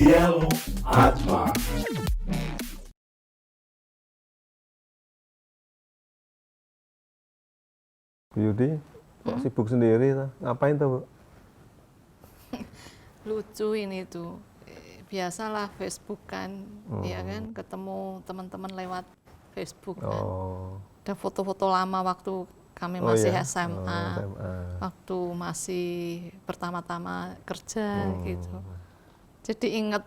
Dialog Atma. Bu Yudi, kok sibuk sendiri? Ngapain tuh, Bu? Lucu ini tuh. Biasalah Facebook kan, ya kan, ketemu teman-teman lewat Facebook kan. Ada foto-foto lama waktu kami masih SMA, waktu masih pertama-tama kerja gitu. Jadi inget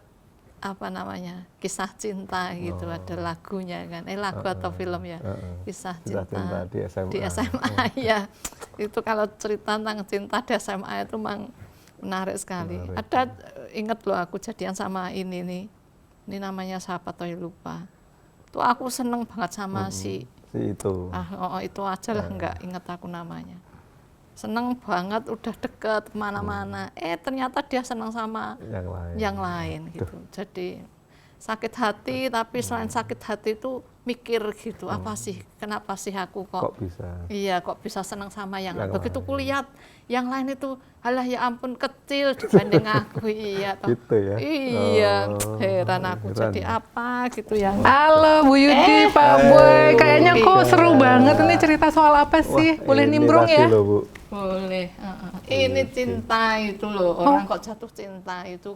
apa namanya, kisah cinta gitu, ada lagunya kan, lagu atau film ya, kisah cinta di SMA ya. Itu kalau cerita tentang cinta di SMA itu memang menarik sekali. Ada, inget loh aku jadian sama ini nih, ini namanya siapa toh lupa. Tuh aku seneng banget sama si itu. Itu aja lah, nggak inget aku namanya. Seneng banget, udah deket kemana-mana. Ternyata dia seneng sama yang lain gitu. Jadi sakit hati, tapi selain sakit hati itu mikir gitu, apa sih, kenapa sih aku kok bisa? Iya, kok bisa seneng sama yang lain. Begitu kulihat yang lain itu, alah ya ampun kecil dibanding aku. Iya, toh. Gitu ya? Iya, heran aku jadi apa gitu ya. Halo Bu Yudi, Pak Boy, kayaknya kok seru banget ini cerita soal apa sih? Boleh nimbrung ya? Loh, Bu. Boleh. Ini cinta itu loh, orang kok jatuh cinta itu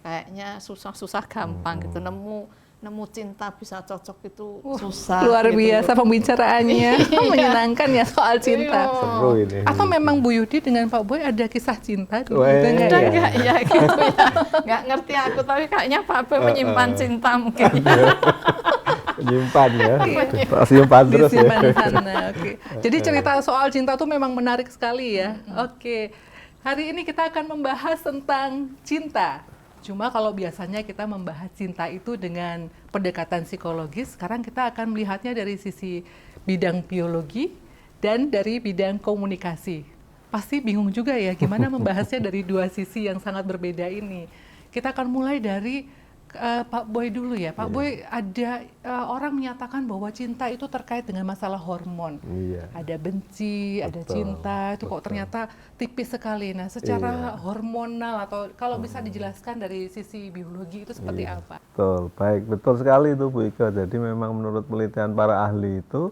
kayaknya susah-susah gampang gitu, nemu cinta bisa cocok itu susah. Luar gitu biasa pembicaraannya, menyenangkan ya soal cinta. Seru ini. Atau memang Bu Yudi dengan Pak Boy ada kisah cinta gitu Udah enggak ya gitu ya. Nggak ngerti aku, tapi kayaknya Pak Boy menyimpan cinta mungkin ya. Menyimpan ya, simpan terus ya. Disimpan di sana. Oke. Jadi cerita soal cinta tuh memang menarik sekali ya. Oke. Hari ini kita akan membahas tentang cinta. Cuma kalau biasanya kita membahas cinta itu dengan pendekatan psikologis, sekarang kita akan melihatnya dari sisi bidang biologi dan dari bidang komunikasi. Pasti bingung juga ya gimana membahasnya dari dua sisi yang sangat berbeda ini. Kita akan mulai dari Pak Boy dulu ya. Pak Boy, ada orang menyatakan bahwa cinta itu terkait dengan masalah hormon. Ada benci, ada cinta, itu kok ternyata tipis sekali. Nah, secara hormonal atau kalau bisa dijelaskan dari sisi biologi itu seperti apa? Betul, baik, betul sekali itu Bu Ika. Jadi memang menurut penelitian para ahli itu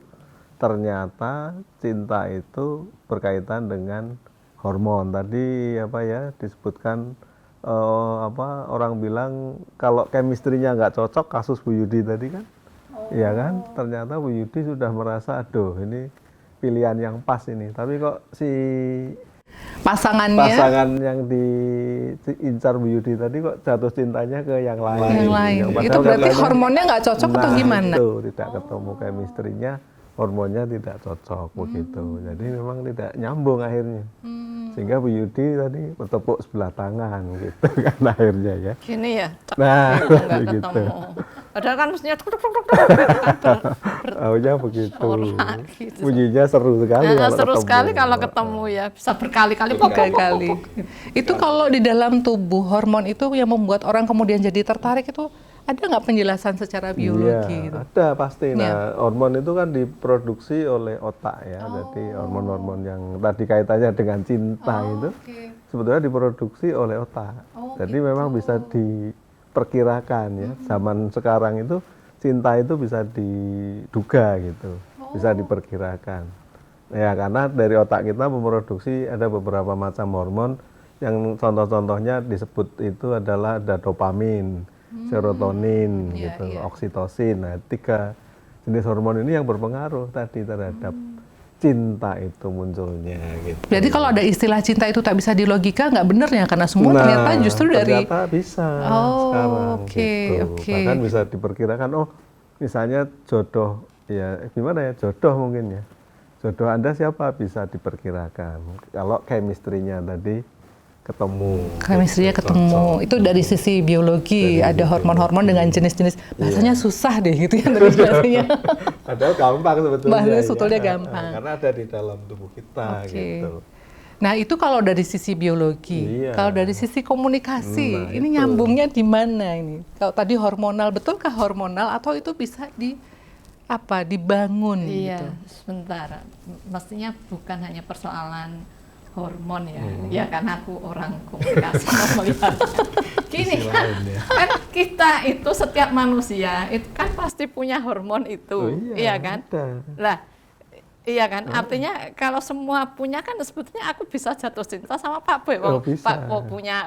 ternyata cinta itu berkaitan dengan hormon. Tadi apa ya disebutkan orang bilang kalau chemistry-nya nggak cocok, kasus Bu Yudi tadi kan, iya kan, ternyata Bu Yudi sudah merasa aduh ini pilihan yang pas ini, tapi kok si pasangan yang diincar Bu Yudi tadi kok jatuh cintanya ke yang lain. Itu berarti hormonnya nggak cocok atau gimana? Itu tidak ketemu chemistry-nya, hormonnya tidak cocok begitu, jadi memang tidak nyambung akhirnya. Sehingga Bu Yudi tadi bertepuk sebelah tangan gitu kan akhirnya ya. Gini ya. Nah, nggak begitu. ketemu. Padahal kan mestinya Aunya begitu. Gitu. Bunyinya seru sekali kalau seru ketemu. Sekali kalau ketemu ya, bisa berkali-kali. Itu kalau di dalam tubuh hormon itu yang membuat orang kemudian jadi tertarik itu ada nggak penjelasan secara biologi? Iya, ada pasti. Nah, hormon itu kan diproduksi oleh otak ya. Jadi hormon-hormon yang tadi kaitannya dengan cinta itu sebetulnya diproduksi oleh otak. Jadi memang bisa diperkirakan ya. Zaman sekarang itu cinta itu bisa diduga gitu, bisa diperkirakan. Ya, karena dari otak kita memproduksi ada beberapa macam hormon yang contoh-contohnya disebut itu adalah ada dopamin, serotonin, gitu, oksitosin. Nah, 3 jenis hormon ini yang berpengaruh tadi terhadap cinta itu munculnya. Gitu. Jadi kalau ada istilah cinta itu tak bisa dilogika, nggak bener ya? Karena semua ternyata justru dari... Ternyata bisa sekarang. Gitu. Bahkan bisa diperkirakan, misalnya jodoh, ya gimana ya, jodoh mungkin ya. Jodoh Anda siapa bisa diperkirakan. Kalau chemistry-nya tadi ketemu. Chemistry-nya ketemu. Itu dari sisi biologi, ada hormon-hormon dengan jenis-jenis. Bahasanya susah deh gitu ya dari bahasanya. Padahal gampang sebetulnya. Bahasanya sebetulnya gampang. Karena ada di dalam tubuh kita gitu. Nah, itu kalau dari sisi biologi. Kalau dari sisi komunikasi, ini nyambungnya di mana ini? Kalau tadi hormonal, betulkah hormonal atau itu bisa dibangun Iya, gitu? sebentar. Mestinya bukan hanya persoalan hormon ya. Ya karena aku orang komunikasi melihat. Gini kan kita itu setiap manusia itu kan pasti punya hormon itu, Oh, iya kan? ada. Lah, iya kan? Artinya kalau semua punya kan sebetulnya aku bisa jatuh cinta sama Pak Boy. Bisa. Pak Boy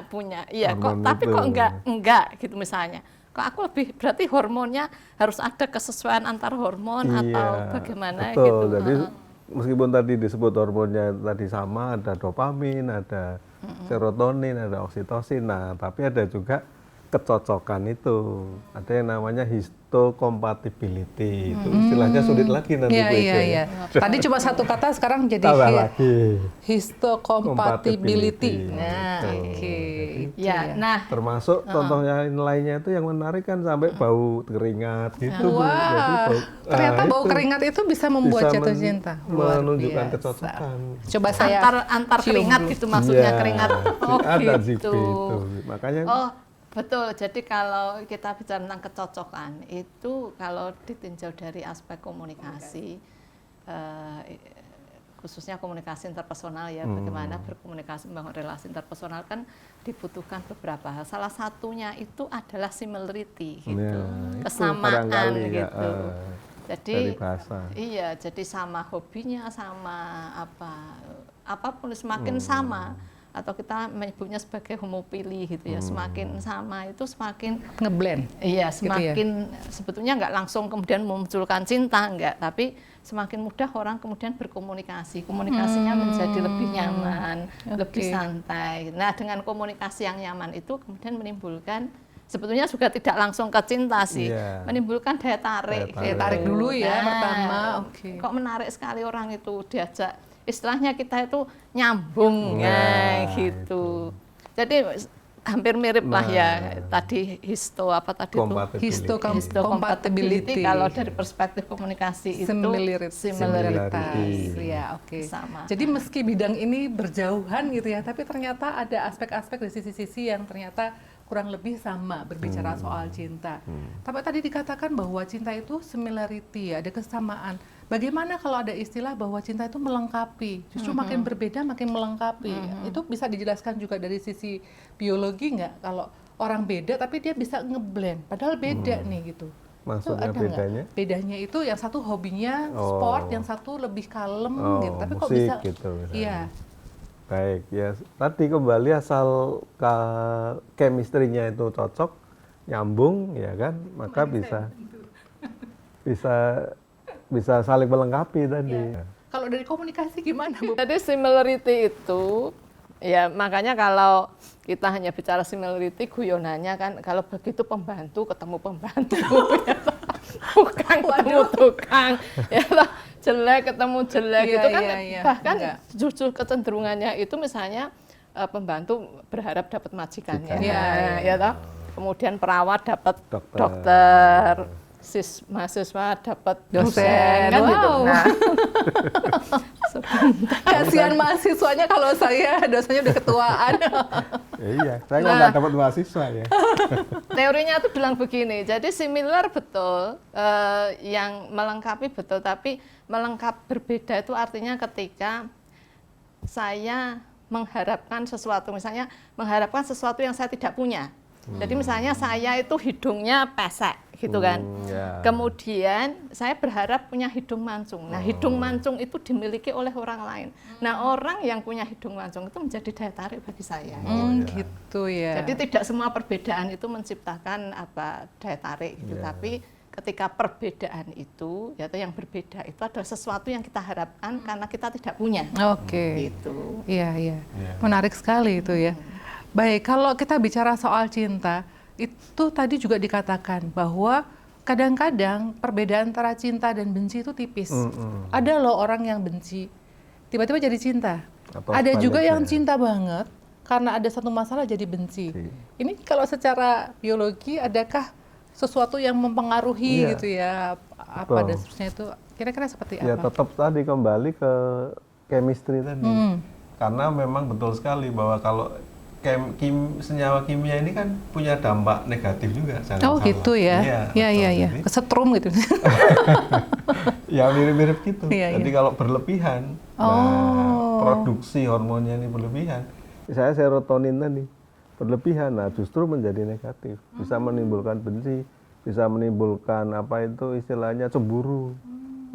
punya. Iya kok, Hormon tapi itu. kok enggak gitu misalnya. Kok aku lebih berarti hormonnya harus ada kesesuaian antar hormon atau bagaimana betul. gitu. Jadi meskipun tadi disebut hormonnya tadi sama, ada dopamin, ada serotonin, ada oksitosin. Nah, tapi ada juga kecocokan itu. Ada yang namanya histocompatibility. Itu istilahnya sulit lagi nanti. Iya. Tadi cuma satu kata, sekarang jadi Tambah lagi. histocompatibility. Nah, Betul. oke. Ya, nah Termasuk contohnya lainnya itu yang menarik kan sampai bau keringat gitu. Bu. Jadi Wah, ternyata bau itu keringat itu bisa membuat jatuh cinta. Luar menunjukkan biasa. kecocokan. Coba saya antar cium keringat dulu. gitu maksudnya Iya, keringat. Oh ada gitu. zipi itu. Makanya Oh, betul. Jadi kalau kita bicara tentang kecocokan itu kalau ditinjau dari aspek komunikasi khususnya komunikasi interpersonal ya, bagaimana berkomunikasi membangun relasi interpersonal kan dibutuhkan beberapa hal. Salah satunya itu adalah similarity gitu. Ya, itu Kesamaan barangkali ya, gitu. Jadi dari bahasa. iya, jadi sama hobinya, sama apapun semakin sama atau kita menyebutnya sebagai homopili gitu ya, semakin sama itu semakin ngeblend. iya, Gitu ya? semakin sebetulnya nggak langsung kemudian memunculkan cinta, enggak, tapi semakin mudah orang kemudian berkomunikasi, komunikasinya menjadi lebih nyaman, lebih santai. Nah, dengan komunikasi yang nyaman itu kemudian menimbulkan sebetulnya juga tidak langsung ke cinta sih, menimbulkan daya tarik. Daya tarik dulu ya pertama. Oke. Kok menarik sekali orang itu diajak, istilahnya kita itu nyambung gitu. Jadi hampir mirip lah ya tadi histocompatibility kalau dari perspektif komunikasi itu similaritas. Ya, oke. Sama. Jadi meski bidang ini berjauhan gitu ya, tapi ternyata ada aspek-aspek di sisi-sisi yang ternyata kurang lebih sama berbicara soal cinta. Tapi tadi dikatakan bahwa cinta itu similarity, ada kesamaan. Bagaimana kalau ada istilah bahwa cinta itu melengkapi, justru makin berbeda makin melengkapi. Itu bisa dijelaskan juga dari sisi biologi nggak? Kalau orang beda tapi dia bisa ngeblend, padahal beda nih gitu. Maksudnya bedanya? Bedanya itu yang satu hobinya sport, yang satu lebih kalem gitu. Tapi kok musik bisa? Gitu, iya. Baik, ya tadi kembali asal chemistry-nya itu cocok, nyambung, ya kan, maka bisa saling melengkapi tadi. Ya. Kalau dari komunikasi gimana, Bu? Jadi similarity itu, ya makanya kalau kita hanya bicara similarity, guyonannya kan kalau begitu pembantu ketemu pembantu, tukang ketemu tukang, ya jelek ketemu jelek gitu kan. Bahkan jujur kecenderungannya itu misalnya pembantu berharap dapat majikannya, ya toh. Kemudian perawat dapat dokter. Mahasiswa dapat dosen kan gitu. Nah. Kasihan mahasiswanya kalau saya dosennya udah ketuaan. Iya, saya nggak dapat mahasiswa ya. Teorinya tuh bilang begini, jadi similar betul, yang melengkapi betul, tapi berbeda itu artinya ketika saya mengharapkan sesuatu, misalnya mengharapkan sesuatu yang saya tidak punya. Jadi misalnya saya itu hidungnya pesek gitu kan. Kemudian saya berharap punya hidung mancung. Nah, hidung mancung itu dimiliki oleh orang lain. Nah, orang yang punya hidung mancung itu menjadi daya tarik bagi saya. Gitu ya. Jadi tidak semua perbedaan itu menciptakan daya tarik gitu, tapi ketika perbedaan itu, yaitu yang berbeda itu adalah sesuatu yang kita harapkan karena kita tidak punya. Oke. Gitu. Iya. Menarik sekali itu ya. Baik, kalau kita bicara soal cinta, itu tadi juga dikatakan bahwa kadang-kadang perbedaan antara cinta dan benci itu tipis. Ada loh orang yang benci, tiba-tiba jadi cinta. Atau ada juga yang sebaliknya. cinta banget, karena ada satu masalah jadi benci. Ini kalau secara biologi, adakah sesuatu yang mempengaruhi gitu ya? Apa dasarnya itu? Kira-kira seperti apa? Ya tetap tadi kembali ke chemistry tadi. Karena memang betul sekali bahwa kalau senyawa kimia ini kan punya dampak negatif juga. Oh salah. gitu ya? Iya. Kesetrum gitu. Ya mirip-mirip gitu. Iya. Jadi kalau berlebihan, produksi hormonnya ini berlebihan. Misalnya serotonin tadi berlebihan, nah justru menjadi negatif. Bisa menimbulkan benci, bisa menimbulkan apa itu istilahnya cemburu.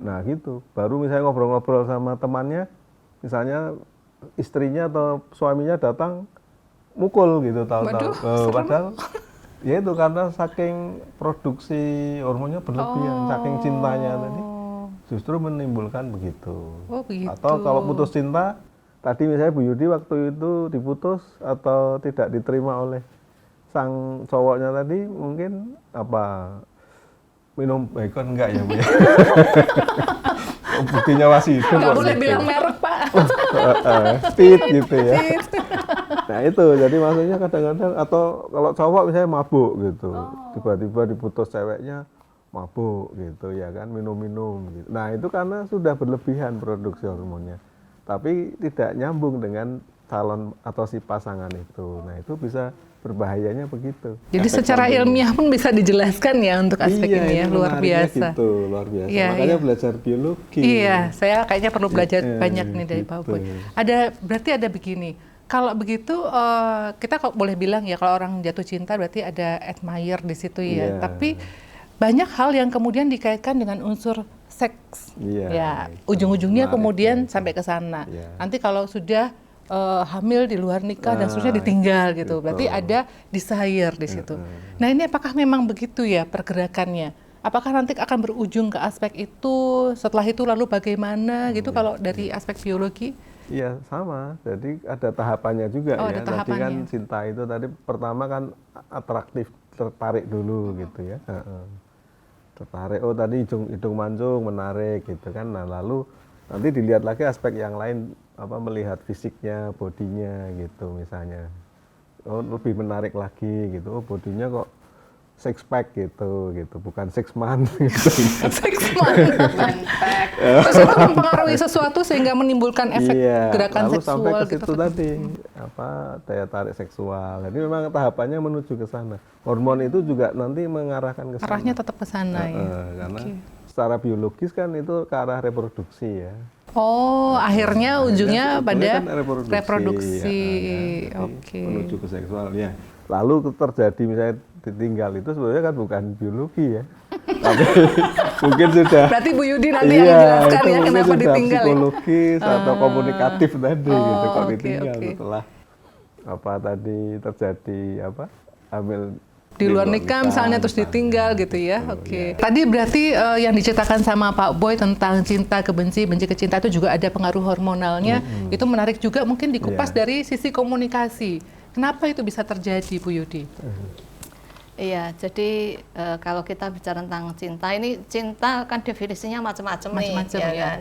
Nah gitu. Baru misalnya ngobrol-ngobrol sama temannya, misalnya istrinya atau suaminya datang mukul gitu tahu-tahu. Padahal ya itu karena saking produksi hormonnya berlebihan, saking cintanya tadi justru menimbulkan begitu. Begitu. Atau kalau putus cinta, tadi misalnya Bu Yudi waktu itu diputus atau tidak diterima oleh sang cowoknya tadi, mungkin apa minum bacon enggak ya Bu ya? Buktinya masih hidup. Nggak boleh bilang merek Pak. Speed gitu ya. Nah itu, jadi maksudnya kadang-kadang, atau kalau cowok misalnya mabuk gitu, tiba-tiba diputus ceweknya mabuk gitu ya kan, minum-minum gitu. Nah itu karena sudah berlebihan produksi hormonnya, tapi tidak nyambung dengan calon atau si pasangan itu. Nah itu bisa berbahayanya begitu. Jadi secara ilmiah pun bisa dijelaskan ya untuk aspek ini ya, luar biasa. Gitu, luar biasa. Iya, Makanya belajar biologi. Iya, saya kayaknya perlu belajar banyak nih dari Pak Boy. Berarti ada begini. Kalau begitu kita boleh bilang ya kalau orang jatuh cinta berarti ada admire di situ ya. Tapi banyak hal yang kemudian dikaitkan dengan unsur seks. Ya, ujung-ujungnya kemudian sampai ke sana. Nanti kalau sudah hamil di luar nikah dan seterusnya ditinggal gitu. Berarti ada desire di situ. Nah, ini apakah memang begitu ya pergerakannya? Apakah nanti akan berujung ke aspek itu? Setelah itu lalu bagaimana gitu kalau dari aspek biologi? Iya sama, jadi ada tahapannya juga ya. Tadi kan cinta itu tadi pertama kan atraktif, tertarik dulu gitu ya. Tertarik, tadi hidung mancung, menarik gitu kan. Nah lalu nanti dilihat lagi aspek yang lain, apa melihat fisiknya, bodinya gitu misalnya. Lebih menarik lagi gitu, bodinya kok six pack gitu, bukan 6 months gitu. 6 months. Terus itu mempengaruhi sesuatu sehingga menimbulkan efek gerakan lalu seksual sampai ke situ gitu. Tadi, daya tarik seksual. Jadi memang tahapannya menuju ke sana. Hormon itu juga nanti mengarahkan ke sana. Arahnya tetap ke sana ya. Karena secara biologis kan itu ke arah reproduksi ya. Akhirnya ujungnya pada kan reproduksi. Menuju ke seksual ya. Lalu terjadi misalnya ditinggal itu sebenarnya kan bukan biologi ya. Tapi mungkin sudah. Berarti Bu Yudi nanti yang menjelaskan ya kenapa ditinggal. Psikologis atau komunikatif tadi gitu kok ditinggal setelah tadi terjadi hamil di luar nikah misalnya terus ditinggal gitu ya. Tadi berarti yang diceritakan sama Pak Boy tentang cinta ke benci ke cinta itu juga ada pengaruh hormonalnya. Itu menarik juga mungkin dikupas dari sisi komunikasi. Kenapa itu bisa terjadi Bu Yudi? Iya, jadi kalau kita bicara tentang cinta, ini cinta kan definisinya macam-macam nih, ya kan?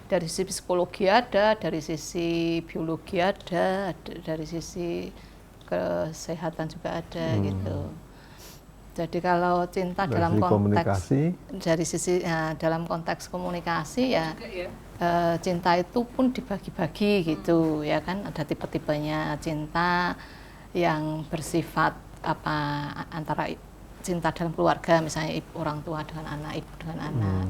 Dari sisi psikologi ada, dari sisi biologi ada, dari sisi kesehatan juga ada gitu. Jadi kalau cinta dalam konteks dari sisi dalam konteks komunikasi ya, cinta itu pun dibagi-bagi gitu, ya kan? Ada tipe-tipenya cinta yang bersifat antara cinta dalam keluarga, misalnya orang tua dengan anak, ibu dengan anak,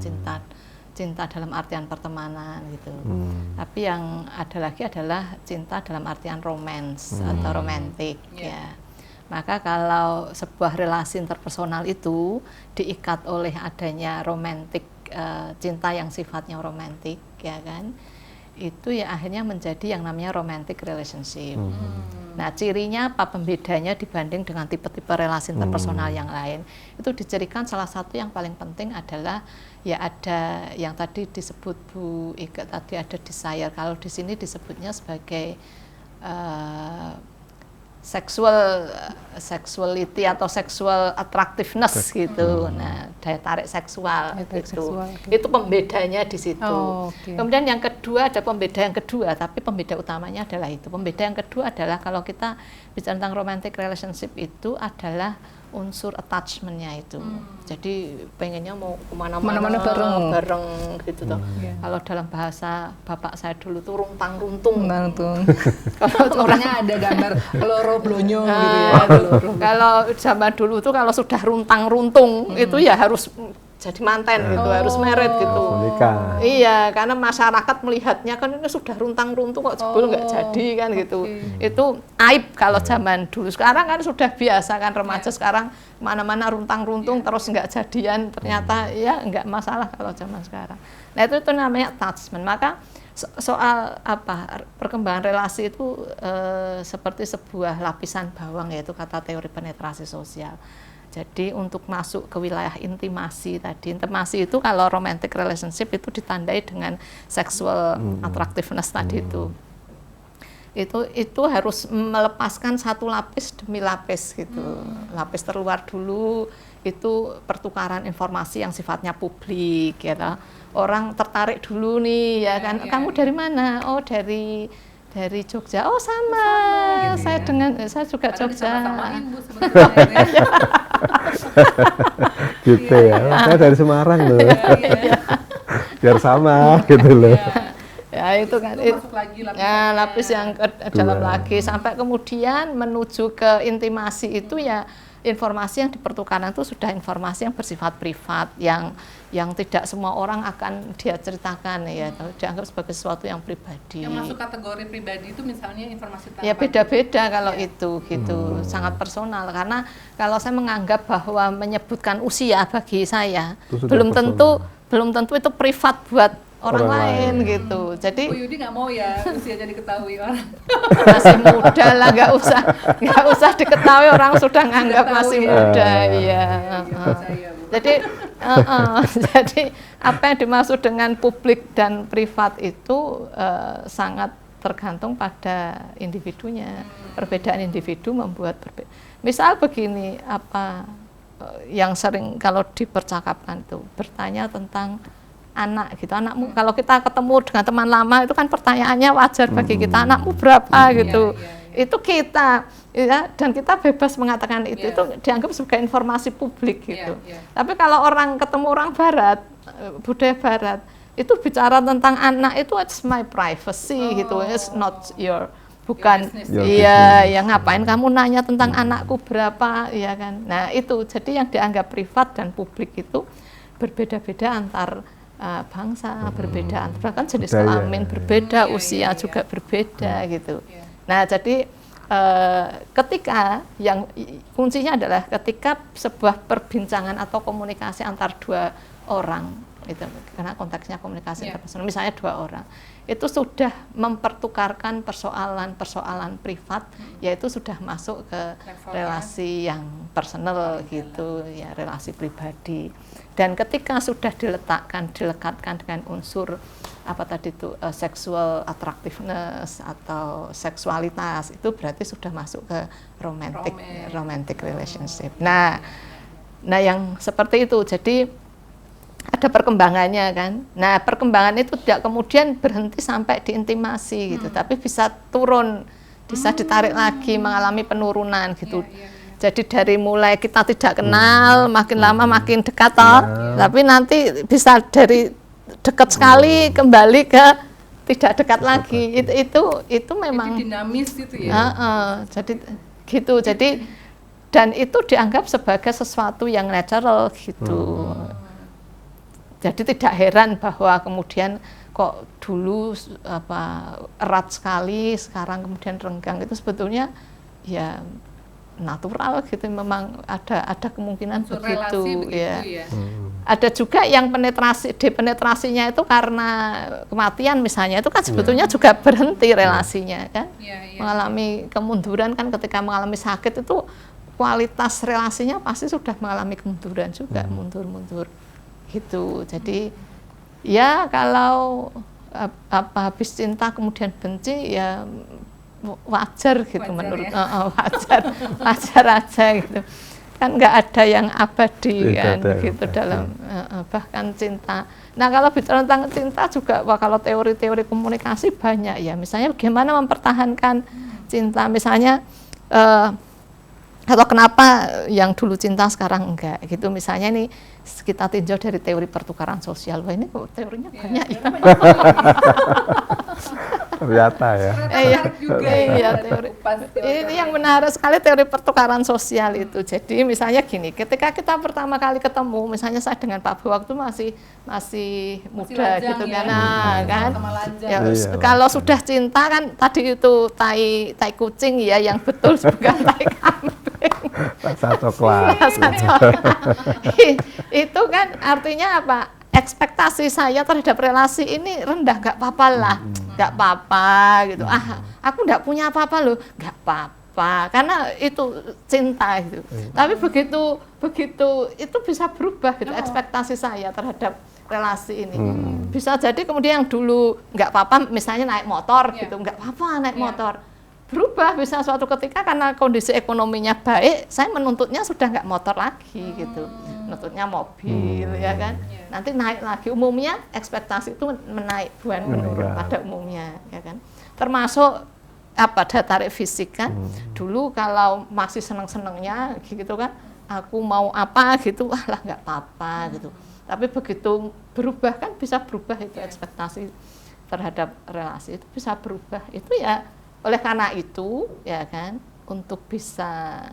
cinta dalam artian pertemanan gitu. Tapi yang ada lagi adalah cinta dalam artian romance atau romantik ya. Maka kalau sebuah relasi interpersonal itu diikat oleh adanya romantik, cinta yang sifatnya romantik ya kan, itu ya akhirnya menjadi yang namanya romantic relationship. Nah, cirinya apa, pembedanya dibanding dengan tipe-tipe relasi interpersonal yang lain? Itu dicirikan salah satu yang paling penting adalah ya ada yang tadi disebut Bu Ika tadi, ada desire. Kalau di sini disebutnya sebagai sexuality atau sexual attractiveness gitu. Nah, daya tarik seksual gitu. Itu pembedanya di situ. Kemudian yang kedua ada pembeda yang kedua, tapi pembeda utamanya adalah itu. Pembeda yang kedua adalah kalau kita bicara tentang romantic relationship itu adalah unsur attachment-nya itu. Jadi pengennya mau Kemana-mana bareng gitu toh. Kalau dalam bahasa bapak saya dulu tuh runtang-runtung. Kalau orangnya ada gambar loro blonyo gitu ya. Kalau zaman dulu tuh kalau sudah runtang-runtung itu ya harus jadi manten gitu, harus married gitu. Menikah. Iya, karena masyarakat melihatnya kan ini sudah runtang-runtung kok jebul nggak jadi kan gitu. Itu aib kalau zaman dulu. Sekarang kan sudah biasa kan remaja sekarang mana-mana runtang-runtung terus nggak jadian, ternyata ya nggak masalah kalau zaman sekarang. Nah itu namanya attachment. Maka soal apa perkembangan relasi itu seperti sebuah lapisan bawang, yaitu kata teori penetrasi sosial. Jadi untuk masuk ke wilayah intimasi tadi, intimasi itu kalau romantic relationship itu ditandai dengan sexual attractiveness tadi itu harus melepaskan satu lapis demi lapis gitu. Lapis terluar dulu itu pertukaran informasi yang sifatnya publik ya. Orang tertarik dulu nih ya kan, kamu dari mana? Oh dari Jogja. Oh sama gitu ya. Saya juga Jogja. Gitu ya. Saya dari Semarang loh. Biar sama gitu loh. Ya itu kan lapis yang ke dalam lagi sampai kemudian menuju ke intimasi itu ya informasi yang dipertukarkan itu sudah informasi yang bersifat privat yang tidak semua orang akan dia ceritakan ya, dianggap sebagai sesuatu yang pribadi. Yang masuk kategori pribadi itu misalnya informasi tentang ya beda-beda kalau itu gitu, sangat personal karena kalau saya menganggap bahwa menyebutkan usia bagi saya belum tentu itu privat buat orang lain gitu. Jadi Bu Yudi nggak mau ya usianya diketahui orang. Masih muda lah, nggak usah diketahui, orang sudah nganggap masih muda ya. Jadi apa yang dimaksud dengan publik dan privat itu sangat tergantung pada individunya. Perbedaan individu membuat berbeda. Misal begini, apa yang sering kalau dipercakapkan itu bertanya tentang anak gitu, anakmu kalau kita ketemu dengan teman lama itu kan pertanyaannya wajar bagi kita, anakmu berapa gitu. Itu kita ya, dan kita bebas mengatakan itu dianggap sebagai informasi publik gitu. Tapi kalau orang ketemu orang barat, budaya barat itu bicara tentang anak itu it's my privacy gitu, it's not your bukan iya yang ngapain kamu nanya tentang anakku berapa ya kan. Nah itu jadi yang dianggap privat dan publik itu berbeda-beda antar bangsa, berbeda bahkan jenis kelamin berbeda, usia juga berbeda gitu. Nah jadi ketika yang kuncinya adalah ketika sebuah perbincangan atau komunikasi antar dua orang itu, karena konteksnya komunikasi interpersonal, misalnya dua orang itu sudah mempertukarkan persoalan privat, yaitu sudah masuk ke relasi yang personal gitu ya, relasi pribadi. Dan ketika sudah dilekatkan dengan unsur apa tadi itu sexual attractiveness atau seksualitas, itu berarti sudah masuk ke romantic relationship. Nah yang seperti itu, jadi ada perkembangannya kan. Nah perkembangan itu tidak kemudian berhenti sampai di intimasi gitu, tapi bisa turun, bisa ditarik lagi, mengalami penurunan gitu. Jadi dari mulai kita tidak kenal, makin lama makin dekat tapi nanti bisa dari dekat sekali kembali ke tidak dekat lagi. Itu memang jadi dinamis gitu ya. Jadi gitu. Jadi dan itu dianggap sebagai sesuatu yang natural gitu. Jadi tidak heran bahwa kemudian kok dulu erat sekali, sekarang kemudian renggang, itu sebetulnya ya natural gitu, memang ada kemungkinan begitu ya. Ada juga yang depenetrasinya itu karena kematian misalnya, itu kan sebetulnya juga berhenti relasinya kan, mengalami kemunduran kan, ketika mengalami sakit itu kualitas relasinya pasti sudah mengalami kemunduran juga, mundur gitu. Jadi ya kalau habis cinta kemudian benci ya wajar gitu, menurut wajar aja gitu kan, nggak ada yang abadi kan gitu dalam bahkan cinta. Nah kalau bicara tentang cinta juga kalau teori-teori komunikasi banyak ya, misalnya bagaimana mempertahankan cinta, misalnya atau kenapa yang dulu cinta sekarang enggak gitu. Misalnya nih kita tinjau dari teori pertukaran sosial. Wah, ini kok teorinya banyak ya. Ternyata ya. Iya, teori. Ini yang menarik sekali teori pertukaran sosial itu. Jadi misalnya gini, ketika kita pertama kali ketemu, misalnya saya dengan Pak Bo waktu masih muda gitu kan, kan. Ya, kalau sudah cinta kan tadi itu tai kucing ya, yang betul bukan tai kambing. Rasa coklat. Itu kan artinya apa? Ekspektasi saya terhadap relasi ini rendah, nggak apa-apa lah, nggak apa-apa gitu. Aku nggak punya apa-apa loh, nggak apa-apa, karena itu cinta gitu. Tapi begitu itu bisa berubah gitu ekspektasi saya terhadap relasi ini. Bisa jadi kemudian yang dulu nggak apa-apa, misalnya naik motor gitu, nggak apa-apa naik motor. Berubah bisa suatu ketika karena kondisi ekonominya baik, saya menuntutnya sudah nggak motor lagi gitu, menuntutnya mobil ya kan. Nanti naik lagi, umumnya ekspektasi itu menaik bukan menurun pada umumnya ya kan. Termasuk apa daya tarik fisik kan. Dulu kalau masih seneng-senengnya gitu kan, aku mau apa gitu, lah nggak apa-apa gitu. Tapi begitu berubah kan bisa berubah itu ekspektasi terhadap relasi itu bisa berubah. Itu ya oleh karena itu ya kan, untuk bisa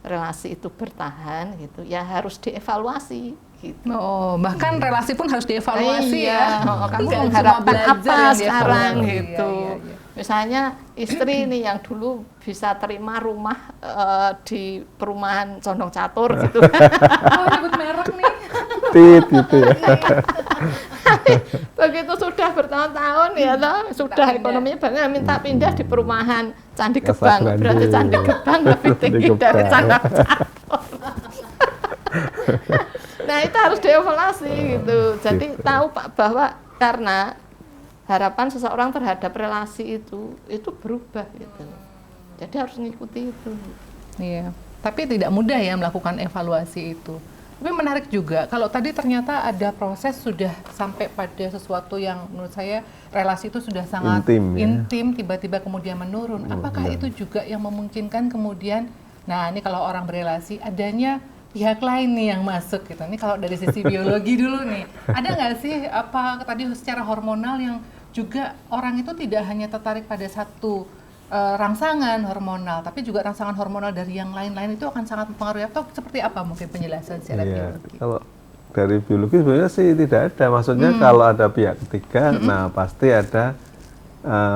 relasi itu bertahan gitu ya harus dievaluasi gitu. Oh, bahkan relasi pun harus dievaluasi ya. Kamu mengharapkan apa sekarang gitu. Misalnya istri ini yang dulu bisa terima rumah di perumahan Condong Catur gitu. Oh, nyebut merek nih. Gitu ya. Begitu sudah bertahun-tahun ya sudah ekonominya banyak, minta pindah di perumahan Candi Gebang. Berarti Candi Gebang lebih tinggi dari Condong Catur. Nah, itu harus dievaluasi gitu. Jadi tahu Pak bahwa karena harapan seseorang terhadap relasi itu berubah gitu. Jadi harus mengikuti itu. Iya. Tapi tidak mudah ya melakukan evaluasi itu. Tapi menarik juga kalau tadi ternyata ada proses sudah sampai pada sesuatu yang menurut saya relasi itu sudah sangat intim tiba-tiba kemudian menurun. Apakah itu juga yang memungkinkan kemudian, nah ini kalau orang berelasi adanya pihak lain nih yang masuk gitu. Ini kalau dari sisi biologi dulu nih, ada nggak sih apa tadi secara hormonal yang juga orang itu tidak hanya tertarik pada satu rangsangan hormonal, tapi juga rangsangan hormonal dari yang lain-lain itu akan sangat mempengaruhi, atau seperti apa mungkin penjelasan secara biologi? Kalau dari biologi sebenarnya sih tidak ada, maksudnya kalau ada pihak ketiga, nah pasti ada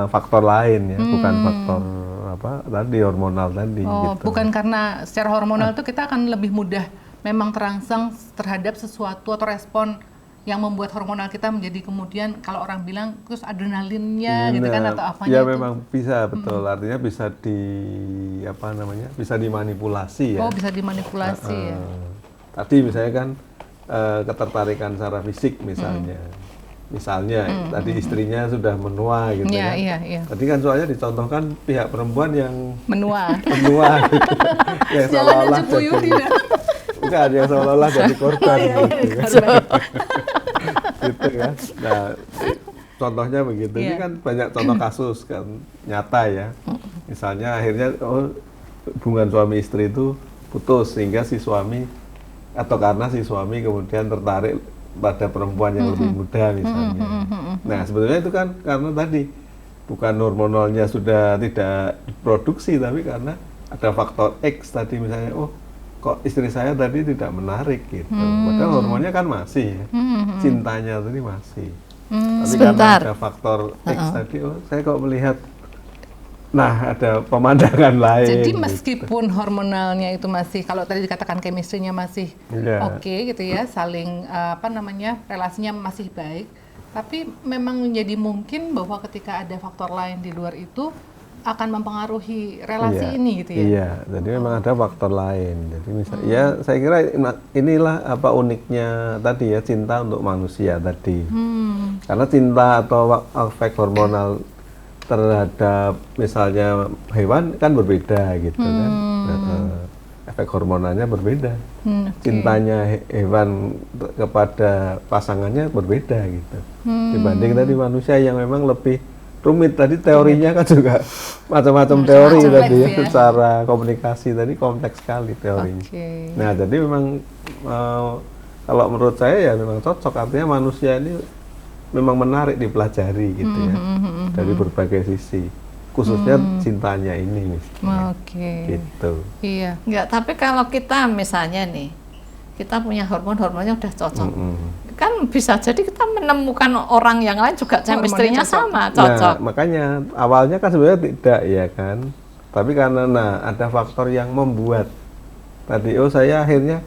faktor lain ya, bukan faktor apa tadi hormonal tadi. Oh, gitu. Bukan karena secara hormonal itu kita akan lebih mudah memang terangsang terhadap sesuatu atau respon yang membuat hormonal kita menjadi kemudian kalau orang bilang terus adrenalinnya gitu kan atau apanya ya itu. Memang bisa betul, artinya bisa bisa dimanipulasi ya. Oh, bisa dimanipulasi ya. Tadi misalnya kan ketertarikan secara fisik misalnya. Misalnya tadi istrinya sudah menua gitu kan. Iya. Tadi kan soalnya dicontohkan pihak perempuan yang menua gitu. Yang seolah-olah bukan, yang seolah-olah jadi korban gitu kan. Nah, contohnya begitu. Ini kan banyak contoh kasus kan nyata ya. Misalnya akhirnya hubungan suami istri itu putus sehingga si suami atau karena si suami kemudian tertarik pada perempuan yang lebih muda misalnya. Nah, sebetulnya itu kan karena tadi bukan hormonalnya sudah tidak diproduksi, tapi karena ada faktor X tadi misalnya, kok istri saya tadi tidak menarik gitu. Padahal hormonnya kan masih ya. Cintanya tadi masih. Tapi karena ada faktor X tadi, saya kok melihat ada pemandangan lain. Jadi meskipun hormonalnya itu masih, kalau tadi dikatakan chemistry-nya masih oke gitu ya, saling relasinya masih baik, tapi memang menjadi mungkin bahwa ketika ada faktor lain di luar itu akan mempengaruhi relasi ini gitu ya. Iya, jadi memang ada faktor lain. Jadi misalnya ya saya kira inilah apa uniknya tadi ya, cinta untuk manusia tadi. Karena cinta atau efek hormonal terhadap misalnya hewan kan berbeda gitu kan. Efek hormonalnya berbeda. Cintanya hewan kepada pasangannya berbeda gitu. Dibanding tadi manusia yang memang lebih rumit tadi teorinya kan juga macam-macam teori tadi ya, secara komunikasi tadi kompleks sekali teorinya. Nah jadi memang kalau menurut saya ya memang cocok, artinya manusia ini memang menarik dipelajari gitu ya dari berbagai sisi, khususnya cintanya ini misalnya. Gitu. Iya. Enggak, tapi kalau kita misalnya nih kita punya hormonnya udah cocok. Kan bisa jadi kita menemukan orang yang lain juga chemistry-nya sama, cocok. Nah, makanya awalnya kan sebenarnya tidak ya kan. Tapi karena ada faktor yang membuat tadi saya akhirnya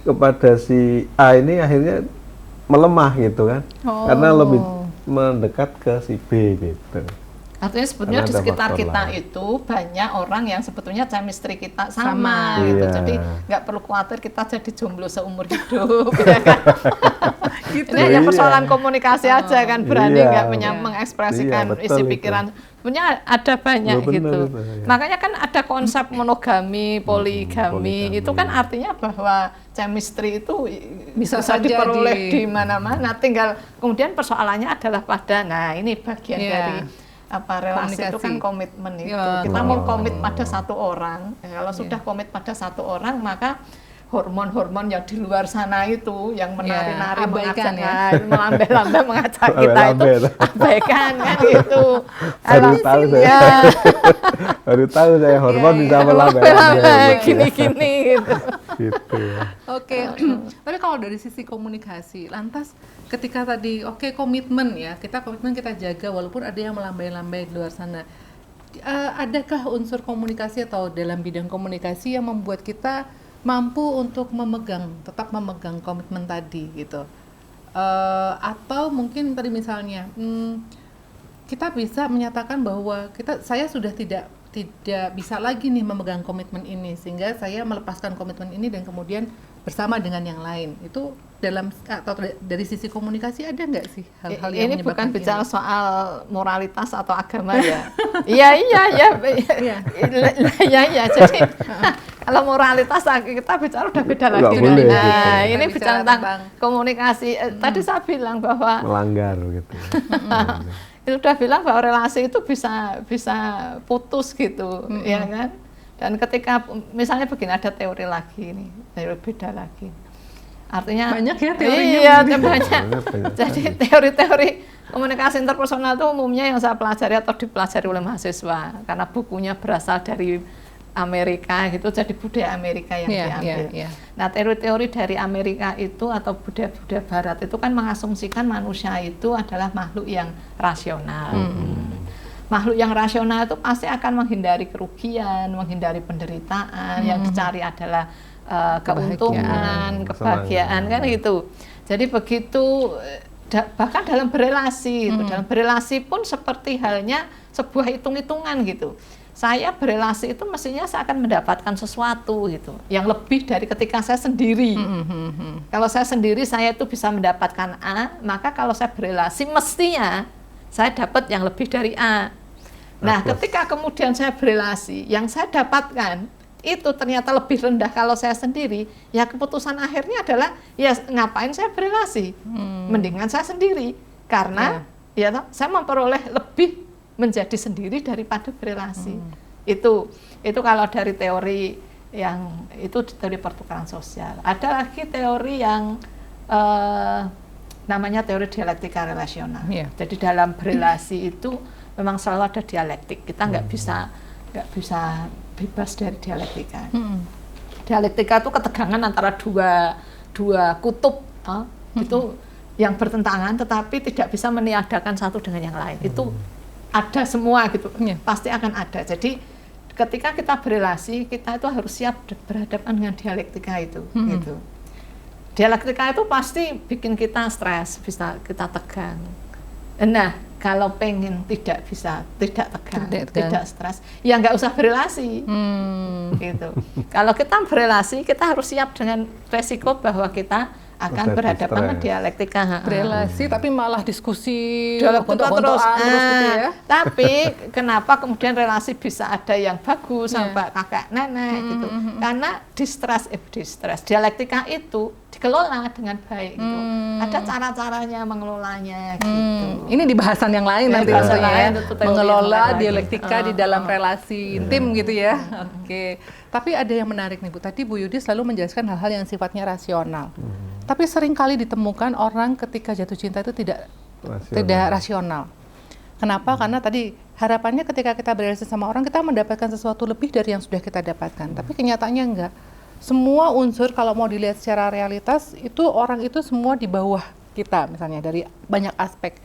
kepada si A ini akhirnya melemah gitu kan. Karena lebih mendekat ke si B gitu. Artinya sebetulnya di sekitar kita itu banyak orang yang sebetulnya chemistry kita sama gitu. Jadi nggak perlu khawatir kita jadi jomblo seumur hidup ya kan. Gitu. Ini hanya persoalan komunikasi aja kan, berani nggak mengekspresikan isi pikiran. Sebenarnya ada banyak gitu. Makanya kan ada konsep monogami, poligami, itu kan artinya bahwa chemistry itu bisa diperoleh di mana-mana. Tinggal kemudian persoalannya adalah pada, ini bagian dari relasi itu kan komitmen itu. Kita mau komit pada satu orang. Kalau sudah komit pada satu orang, maka hormon-hormon yang di luar sana itu yang menari-nari mengajak melambai-lambai mengajak kita itu abaikan kan gitu. Baru tahu saya hormon bisa melambai gini-gini gitu. Gitu ya. Oke. Tapi kalau dari sisi komunikasi, lantas ketika tadi komitmen ya, kita jaga walaupun ada yang melambai-lambai di luar sana. Adakah unsur komunikasi atau dalam bidang komunikasi yang membuat kita mampu untuk tetap memegang komitmen tadi gitu, atau mungkin tadi misalnya kita bisa menyatakan bahwa saya sudah tidak bisa lagi nih memegang komitmen ini, sehingga saya melepaskan komitmen ini dan kemudian bersama dengan yang lain. Itu dari sisi komunikasi ada nggak sih hal-hal yang ini bukan bicara soal moralitas atau agama ya. Iya. Jadi kalau moralitas kita bicara udah beda lagi. Ini bicara tentang komunikasi. Tadi saya bilang bahwa melanggar gitu. Itu udah bilang bahwa relasi itu bisa putus gitu, ya kan? Dan ketika misalnya begini, ada teori lagi nih, teori beda lagi. Artinya banyak ya teorinya. Iya, banyak. Jadi teori-teori komunikasi interpersonal itu umumnya yang saya pelajari atau dipelajari oleh mahasiswa, karena bukunya berasal dari Amerika gitu, jadi budaya Amerika yang diambil. Nah, teori-teori dari Amerika itu atau budaya-budaya Barat itu kan mengasumsikan manusia itu adalah makhluk yang rasional. Makhluk yang rasional itu pasti akan menghindari kerugian, menghindari penderitaan, yang dicari adalah keuntungan, kebahagiaan kan gitu. Jadi begitu bahkan dalam berelasi gitu. Dalam berelasi pun seperti halnya sebuah hitung-hitungan gitu. Saya berelasi itu mestinya saya akan mendapatkan sesuatu gitu yang lebih dari ketika saya sendiri. Kalau saya sendiri saya itu bisa mendapatkan A, maka kalau saya berelasi mestinya saya dapat yang lebih dari A. Nah, ketika kemudian saya berelasi, yang saya dapatkan itu ternyata lebih rendah kalau saya sendiri, ya keputusan akhirnya adalah ya ngapain saya berelasi, mendingan saya sendiri, karena saya memperoleh lebih menjadi sendiri daripada berelasi. Itu kalau dari teori yang itu teori pertukaran sosial. Ada lagi teori yang namanya teori dialektika relasional. Jadi dalam berelasi itu memang selalu ada dialektik. Kita nggak bisa bebas dari dialektika. Dialektika itu ketegangan antara dua kutub itu yang bertentangan, tetapi tidak bisa meniadakan satu dengan yang lain. Itu ada semua gitu, pasti akan ada. Jadi ketika kita berelasi, kita itu harus siap berhadapan dengan dialektika itu. Gitu. Dialektika itu pasti bikin kita stres, bisa kita tegang. Nah, kalau pengen tidak tegang, tidak stres, ya nggak usah berelasi. Gitu. Kalau kita berelasi, kita harus siap dengan resiko bahwa kita akan Jadi berhadapan dengan stres. dialektika. Relasi tapi malah diskusi Dialektika terus. gitu ya. Tapi kenapa kemudian relasi bisa ada yang bagus sampai kakek nenek gitu? Karena distress. Dialektika itu dikelola dengan baik gitu. Ada cara-caranya mengelolanya gitu. Ini di bahasan yang lain nanti bahasan tentunya lain, ya. itu teori yang Mengelola lain. dialektika di dalam relasi intim gitu ya. Oke. Tapi ada yang menarik nih Bu. Tadi Bu Yudi selalu menjelaskan hal-hal yang sifatnya rasional. Tapi sering kali ditemukan orang ketika jatuh cinta itu tidak rasional. Kenapa? Karena tadi harapannya ketika kita berrelasi sama orang kita mendapatkan sesuatu lebih dari yang sudah kita dapatkan. Tapi kenyataannya enggak. Semua unsur kalau mau dilihat secara realitas itu orang itu semua di bawah kita misalnya dari banyak aspek.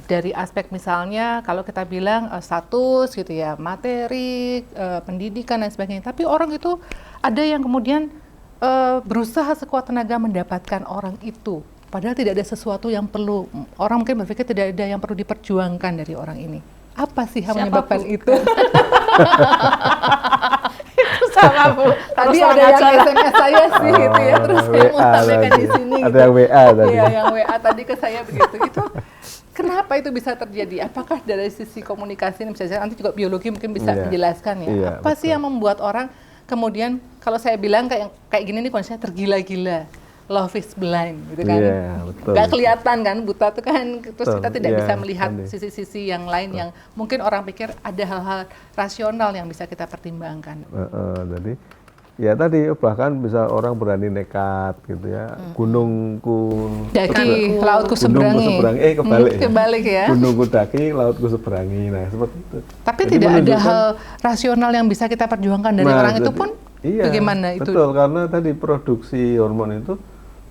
Dari aspek misalnya kalau kita bilang status gitu ya, materi, pendidikan dan sebagainya. Tapi orang itu ada yang kemudian berusaha sekuat tenaga mendapatkan orang itu. Padahal tidak ada sesuatu yang perlu, orang mungkin berpikir tidak ada yang perlu diperjuangkan dari orang ini. Apa sih yang menyebabkan itu? Itu sama Bu. Tadi ada yang SMS saya sih gitu ya, terus saya mau sampaikan di sini. Ada gitu. yang WA tadi. Iya, yang WA tadi ke saya begitu. Itu kenapa itu bisa terjadi? Apakah dari sisi komunikasi ini misalnya nanti juga biologi mungkin bisa menjelaskan ya. Iya, Apa sih yang membuat orang kemudian kalau saya bilang kayak gini nih kondisinya tergila-gila. Love is blind gitu kan. Iya, betul. Nggak kelihatan kan, buta tuh kan, terus Betul, kita tidak iya, bisa melihat Andi. sisi-sisi yang lain yang mungkin orang pikir ada hal-hal rasional yang bisa kita pertimbangkan. Jadi ya tadi bahkan bisa orang berani nekat gitu ya. Gunungku Daki, lautku gunungku seberangi. seberangi, kebalik. Kebalik ya. Gunungku daki, lautku seberangi. Nah, seperti itu. Tapi Jadi tidak ada menunjukkan- hal rasional yang bisa kita perjuangkan dari Nah, orang itu jadi- pun iya, bagaimana itu? Betul, karena tadi produksi hormon itu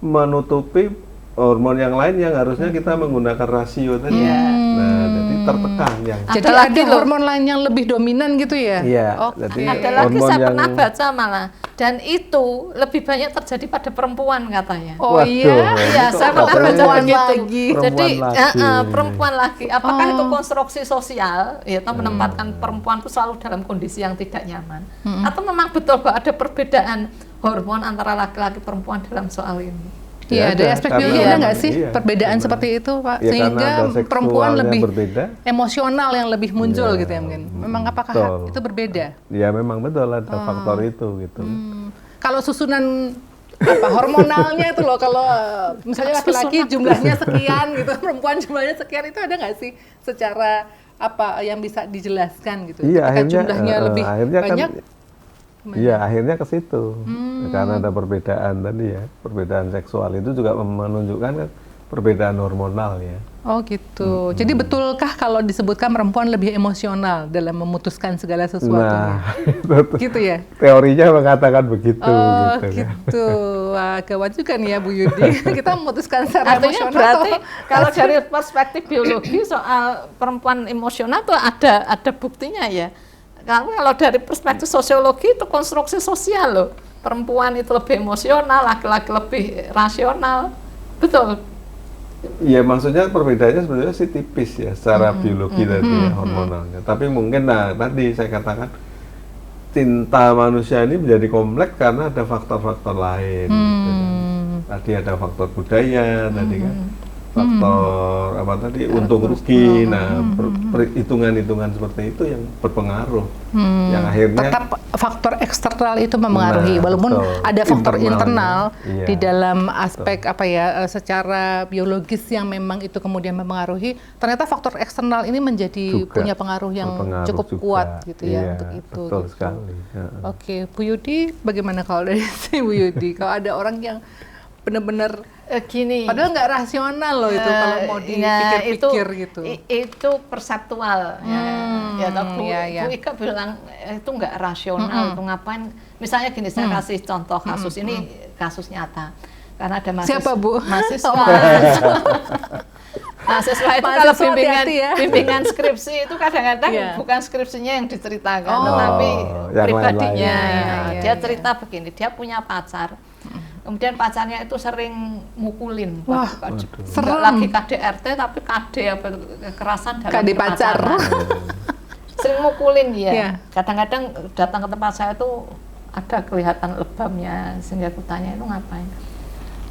menutupi hormon yang lain yang harusnya kita menggunakan rasio tadi. Nah, jadi tertekan yang. Jadi Ada lagi ada loh. hormon lain yang lebih dominan gitu ya? Iya, Oke. jadi Ada lagi hormon saya yang- pernah baca malah, dan itu lebih banyak terjadi pada perempuan katanya. Oh Waduh, iya? Iya, itu saya pernah katanya baca perempuan begitu. lagi. Jadi Perempuan lagi. perempuan lagi. Apakah itu konstruksi sosial, ya, atau menempatkan perempuan itu selalu dalam kondisi yang tidak nyaman, atau memang betul bahwa ada perbedaan hormon antara laki-laki perempuan dalam soal ini? Iya, Ya dari ada, aspek karena- biologi ada nggak sih iya, perbedaan karena- seperti itu, Pak? Ya, Sehingga karena ada perempuan seksualnya lebih berbeda. emosional yang lebih muncul Iya, gitu ya mungkin. Memang apakah betul. itu berbeda? Ya memang betul ada faktor itu gitu. Kalau susunan apa hormonalnya itu loh, kalau misalnya laki-laki jumlahnya sekian gitu, perempuan jumlahnya sekian, itu ada nggak sih secara apa yang bisa dijelaskan gitu? Iya, Ketika akhirnya jumlahnya lebih akhirnya banyak. Iya, akhirnya ke situ. Karena ada perbedaan tadi ya. Perbedaan seksual itu juga menunjukkan kan perbedaan hormonal ya. Oh gitu. Jadi betulkah kalau disebutkan perempuan lebih emosional dalam memutuskan segala sesuatunya? Nah, Gitu ya? teorinya mengatakan begitu Oh gitu. Kan. gitu. Wah, gawat juga nih ya Bu Yudi. Kita memutuskan secara Artinya emosional. berarti kalau dari perspektif biologi soal perempuan emosional tuh ada buktinya ya. Kalau dari perspektif sosiologi itu konstruksi sosial loh. Perempuan itu lebih emosional, laki-laki lebih rasional. Betul. Iya, maksudnya perbedaannya sebenarnya sih tipis ya secara biologi tadi ya, hormonalnya. Tapi mungkin tadi saya katakan cinta manusia ini menjadi kompleks karena ada faktor-faktor lain. Gitu kan. Tadi ada faktor budaya, tadi kan faktor apa tadi untung rugi. Nah, hitungan-hitungan seperti itu yang berpengaruh. Yang akhirnya Tetap faktor eksternal itu mempengaruhi, Nah, walaupun betul. ada faktor internal Iya, di dalam aspek apa ya secara biologis yang memang itu kemudian mempengaruhi. Ternyata faktor eksternal ini menjadi Juga punya pengaruh yang berpengaruh cukup juga. kuat gitu ya Iya, untuk itu. betul gitu. sekali. Ya. Oke, Bu Yudi, bagaimana kalau dari si Bu Yudi? Kalau ada orang yang benar-benar Gini. padahal nggak rasional loh itu kalau mau dipikir-pikir gitu. Itu perseptual ya. Ya toh, Bu, iya, iya. Bu Ika bilang itu nggak rasional, itu ngapain? Misalnya gini, saya kasih contoh kasus ini kasus nyata. Karena ada mahasiswa. Siapa, Bu? Mahasiswa. Oh, Mahasiswa itu Mahasiswa kalau bimbingan hati-hati ya. bimbingan skripsi itu kadang-kadang Iya. bukan skripsinya yang diceritakan, Oh. tetapi yang pribadinya. lain-lain. Ya. Iya, Dia iya. cerita begini, dia punya pacar. Kemudian pacarnya itu sering mukulin. Wah, serem. Nggak lagi KDRT tapi KD apa kekerasan dalam KD pacar. berpacaran. Sering mukulin ya. Iya. Kadang-kadang datang ke tempat saya tuh ada kelihatan lebamnya, sehingga aku tanya itu ngapain.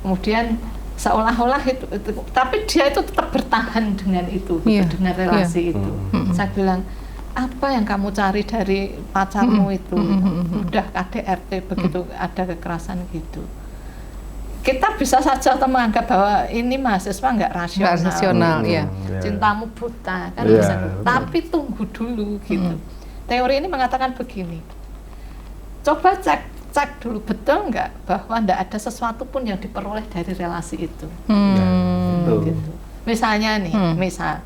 Kemudian seolah-olah itu, tapi dia itu tetap bertahan dengan itu, dengan relasi itu. Saya bilang, apa yang kamu cari dari pacarmu itu? Udah KDRT begitu ada kekerasan gitu. Kita bisa saja menganggap bahwa ini mahasiswa nggak rasional, cintamu buta kan bisa. Tapi tunggu dulu gitu. Teori ini mengatakan begini, coba cek dulu betul nggak bahwa nggak ada sesuatu pun yang diperoleh dari relasi itu. Gitu. Misalnya nih, misal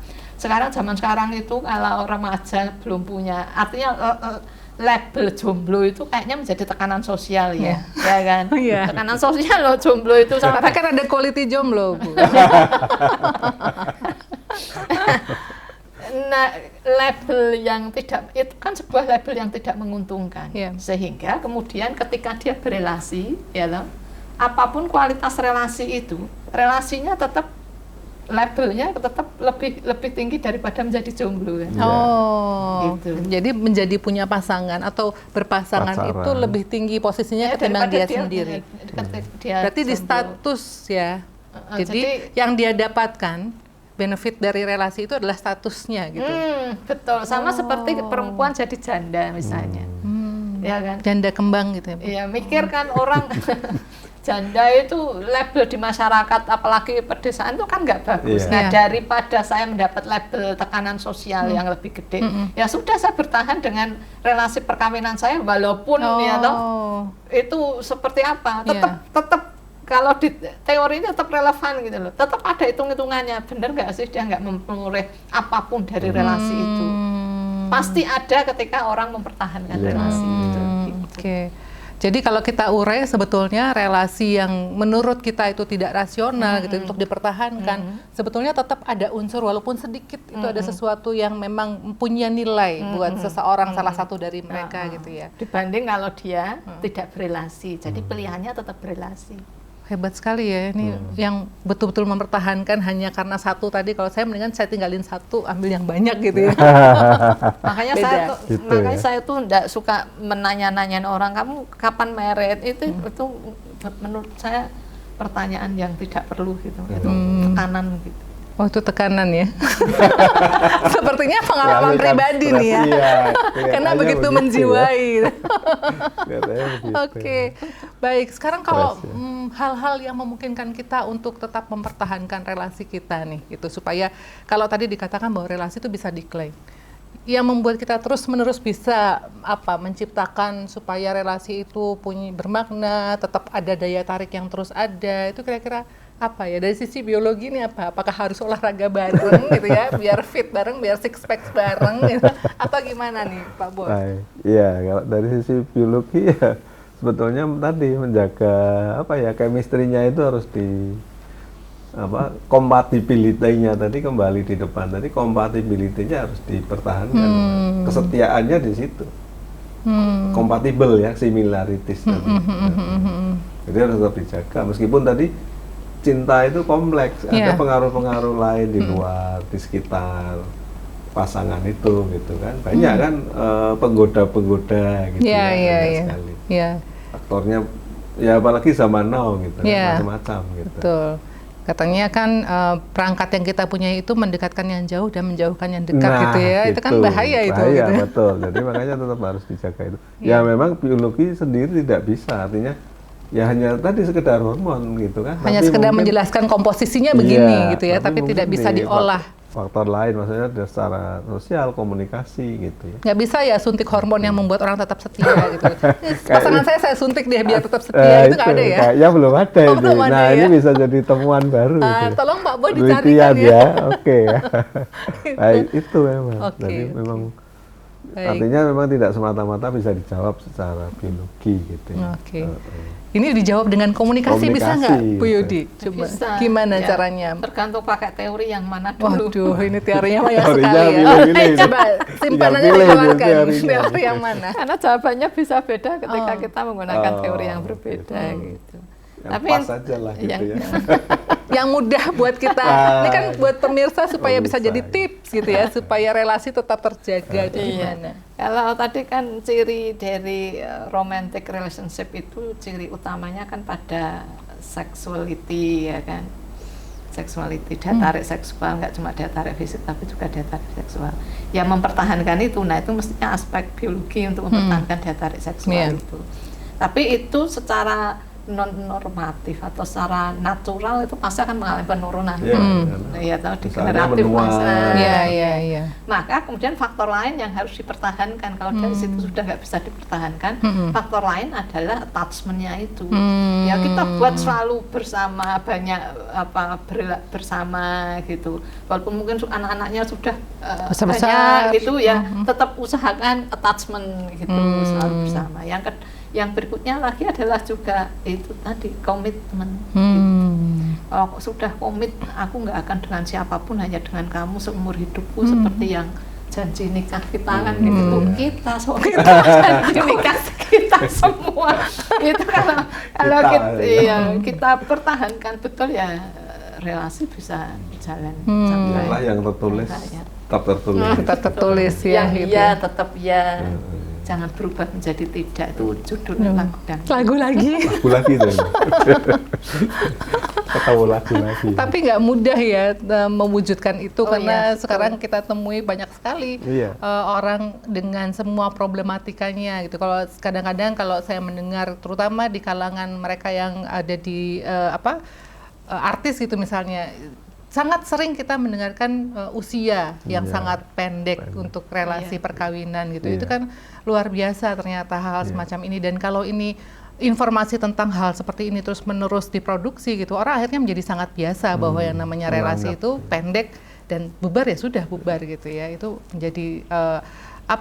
zaman sekarang itu kalau remaja belum punya, artinya label jomblo itu kayaknya menjadi tekanan sosial ya kan? Tekanan sosial loh jomblo itu sama. Kan ada quality jomblo, Bu. Nah, label yang tidak, itu kan sebuah label yang tidak menguntungkan, sehingga kemudian ketika dia berelasi, apapun kualitas relasi itu, relasinya tetap labelnya tetap lebih tinggi daripada menjadi jomblo kan. Gitu. Jadi menjadi punya pasangan atau berpasangan itu lebih tinggi posisinya ketimbang dia sendiri. Berarti di status ya. Jadi yang dia dapatkan benefit dari relasi itu adalah statusnya gitu. Betul, sama seperti perempuan jadi janda misalnya. Ya kan? Janda kembang gitu ya. Iya, mikir kan orang janda itu label di masyarakat apalagi pedesaan itu kan nggak bagus. Nah, daripada saya mendapat label tekanan sosial yang lebih gede, ya sudah saya bertahan dengan relasi perkawinan saya walaupun itu seperti apa, tetap kalau di teori ini tetap relevan gitu loh, tetap ada hitung-hitungannya, bener nggak sih dia nggak memperoleh apapun dari relasi itu, pasti ada ketika orang mempertahankan relasi itu. Oke. Jadi kalau kita urai sebetulnya relasi yang menurut kita itu tidak rasional gitu untuk dipertahankan, sebetulnya tetap ada unsur walaupun sedikit itu ada sesuatu yang memang punya nilai buat seseorang salah satu dari mereka gitu ya. Dibanding kalau dia tidak berelasi, jadi pilihannya tetap berelasi. Hebat sekali ya ini yang betul-betul mempertahankan hanya karena satu tadi. Kalau saya mendingan saya tinggalin satu, ambil yang banyak gitu ya. Makanya saya tuh enggak suka menanya-nanyain orang kamu kapan married, itu menurut saya pertanyaan yang tidak perlu gitu. Itu tekanan gitu. Oh itu tekanan ya. Sepertinya pengalaman pribadi nih ya. Karena begitu menjiwai. Oke. Baik, sekarang kalau hal-hal yang memungkinkan kita untuk tetap mempertahankan relasi kita nih gitu, supaya kalau tadi dikatakan bahwa relasi itu bisa decline, yang membuat kita terus-menerus bisa menciptakan supaya relasi itu punya bermakna, tetap ada daya tarik yang terus ada, itu kira-kira apa ya dari sisi biologi ini apakah harus olahraga bareng gitu ya biar fit bareng, biar six pack bareng gitu, atau gimana nih Pak Bos? Iya, kalau dari sisi biologi ya sebetulnya tadi menjaga chemistry-nya itu harus di compatibility-nya tadi kembali di depan tadi, compatibility-nya harus dipertahankan, kesetiaannya di situ, compatible ya, similarities tadi. Jadi harus tetap dijaga meskipun tadi cinta itu kompleks, ada pengaruh-pengaruh lain di luar, di sekitar pasangan itu gitu kan, banyak kan penggoda-penggoda gitu sekali. Faktornya ya apalagi zaman now gitu, macam-macam gitu. Betul. Katanya kan perangkat yang kita punya itu mendekatkan yang jauh dan menjauhkan yang dekat gitu ya. Itu kan bahaya itu. Bahaya, gitu. Betul. Jadi makanya tetap harus dijaga itu. Ya memang biologi sendiri tidak bisa, artinya ya hanya tadi sekedar hormon gitu kan. Hanya tapi sekedar mungkin, menjelaskan komposisinya begini gitu ya, tapi tidak bisa diolah. Faktor lain maksudnya secara sosial, komunikasi gitu ya. Nggak bisa ya suntik hormon yang membuat orang tetap setia gitu. Pasangan saya suntik dia biar tetap setia, itu nggak ada ya? Kayaknya belum ada itu. Belum ada, nah ini bisa jadi temuan baru. Tolong Pak Boy dicarikan ya. Oke ya. Baik, itu memang. Jadi memang artinya memang tidak semata-mata bisa dijawab secara biologi gitu ya. Ini dijawab dengan komunikasi bisa nggak, Bu Yudi? Coba bisa, gimana caranya? Tergantung pakai teori yang mana dulu. Waduh, ini teorinya banyak sekali ya. Coba simpanannya dikeluarkan. Teori yang mana? Karena jawabannya bisa beda ketika kita menggunakan teori yang berbeda gitu. Yang pas saja lah gitu ya. Yang mudah buat kita. Ini kan buat pemirsa supaya bisa jadi tips gitu ya, supaya relasi tetap terjaga. Gimana? Kalau tadi kan ciri dari romantic relationship itu ciri utamanya kan pada sexuality ya kan, sexuality, daya tarik seksual, nggak cuma daya tarik fisik tapi juga daya tarik seksual. Ya mempertahankan itu, nah itu mestinya aspek biologi untuk mempertahankan daya tarik seksual itu. Tapi itu secara non normatif atau secara natural itu pasti akan mengalami penurunan. Ya, atau degeneratif masa. Maka kemudian faktor lain yang harus dipertahankan. Kalau dari situ sudah nggak bisa dipertahankan, faktor lain adalah attachment-nya itu. Ya kita buat selalu bersama, banyak bersama gitu. Walaupun mungkin anak-anaknya sudah banyak gitu ya, tetap usahakan attachment gitu, selalu bersama. Yang berikutnya lagi adalah juga itu tadi komitmen. Gitu. Kalau sudah komit, aku nggak akan dengan siapapun, hanya dengan kamu seumur hidupku, seperti yang janji nikah kita kan gitu. Kita janji nikah kita semua. Itu kalau kita pertahankan betul ya, relasi bisa jalan sampai. Itulah yang tertulis, tetap tertulis. Tetap tertulis ya. Iya, tetap ya. Jangan berubah menjadi tidak, itu judul lagu lagi tuh. Ketemu lagu lagi. Tapi nggak mudah ya mewujudkan itu, karena sekarang kita temui banyak sekali orang dengan semua problematikanya gitu. Kalau kadang-kadang kalau saya mendengar, terutama di kalangan mereka yang ada di artis gitu misalnya, sangat sering kita mendengarkan usia yang sangat pendek untuk relasi perkawinan gitu. Itu kan luar biasa ternyata hal semacam ini. Dan kalau ini informasi tentang hal seperti ini terus-menerus diproduksi gitu, orang akhirnya menjadi sangat biasa bahwa yang namanya relasi itu pendek dan bubar ya sudah bubar gitu ya. Itu menjadi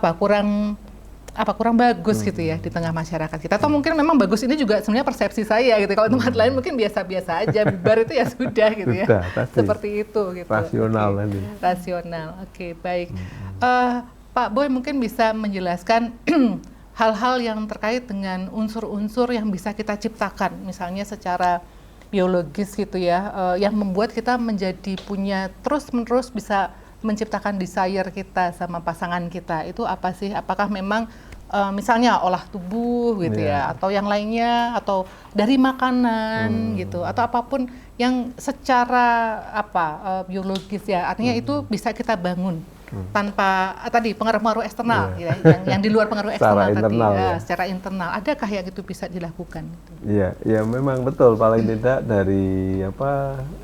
kurang bagus gitu ya di tengah masyarakat kita. Atau mungkin memang bagus, ini juga sebenarnya persepsi saya gitu. Kalau tempat lain mungkin biasa-biasa aja, bubar itu ya sudah gitu ya. Seperti itu gitu. Rasional nanti. Rasional. Oke, baik. Pak Boy mungkin bisa menjelaskan hal-hal yang terkait dengan unsur-unsur yang bisa kita ciptakan, misalnya secara biologis gitu ya, yang membuat kita menjadi punya terus-menerus bisa menciptakan desire kita sama pasangan kita. Itu apa sih? Apakah memang misalnya olah tubuh gitu ya, atau yang lainnya, atau dari makanan gitu, atau apapun yang secara biologis ya, artinya itu bisa kita bangun tanpa tadi pengaruh-pengaruh eksternal ya, yang di luar pengaruh eksternal tadi secara internal. Adakah yang itu bisa dilakukan? Iya, ya memang betul, paling tidak dari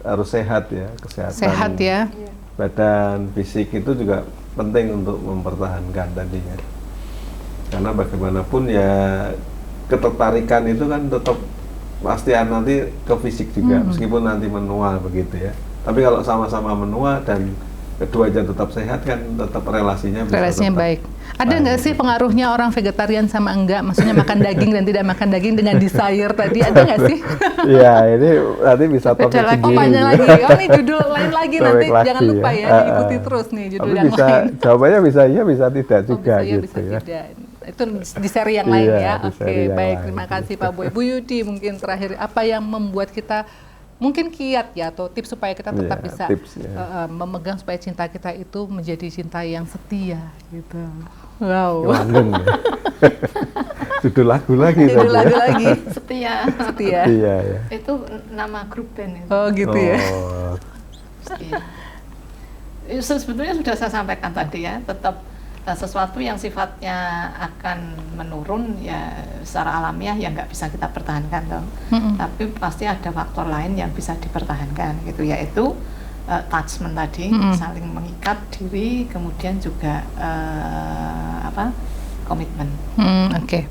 harus sehat ya, kesehatan. Sehat ya. Badan, fisik itu juga penting untuk mempertahankan tadinya. Karena bagaimanapun ya ketertarikan itu kan tetap pasti nanti ke fisik juga, meskipun nanti menua begitu ya. Tapi kalau sama-sama menua dan keduanya tetap sehat kan tetap relasinya baik. Ada nggak sih pengaruhnya orang vegetarian sama enggak? Maksudnya makan daging dan tidak makan daging dengan desire tadi, ada nggak sih? Iya, ini nanti bisa topik sendiri. Panjang lagi. Oh, ini judul lain lagi nanti jangan lupa ya, diikuti terus nih judul yang lain. Jawabannya bisa iya, bisa tidak juga bisa gitu bisa ya. Tidak. Itu di seri yang lain ya. Oke, baik. Terima kasih Pak Boy. Bu Yudi, mungkin terakhir apa yang membuat kita mungkin kiat ya, atau tips supaya kita tetap bisa memegang supaya cinta kita itu menjadi cinta yang setia gitu. Wow. Judul lagu lagi. Setia. Setia ya. Itu nama grup band itu. Oh gitu ya. Setia. Sebetulnya sudah saya sampaikan tadi ya, tetap sesuatu yang sifatnya akan menurun ya secara alamiah ya nggak bisa kita pertahankan dong. Tapi pasti ada faktor lain yang bisa dipertahankan gitu, yaitu attachment tadi, saling mengikat diri, kemudian juga komitmen. Oke.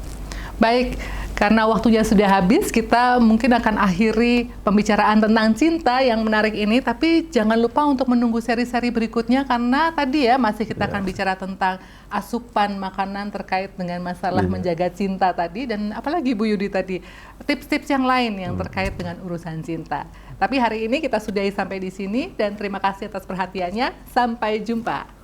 Baik, karena waktunya sudah habis, kita mungkin akan akhiri pembicaraan tentang cinta yang menarik ini, tapi jangan lupa untuk menunggu seri-seri berikutnya, karena tadi ya masih kita akan bicara tentang asupan makanan terkait dengan masalah menjaga cinta tadi, dan apalagi Bu Yudi tadi, tips-tips yang lain yang terkait dengan urusan cinta. Tapi hari ini kita sudahi sampai di sini, dan terima kasih atas perhatiannya. Sampai jumpa.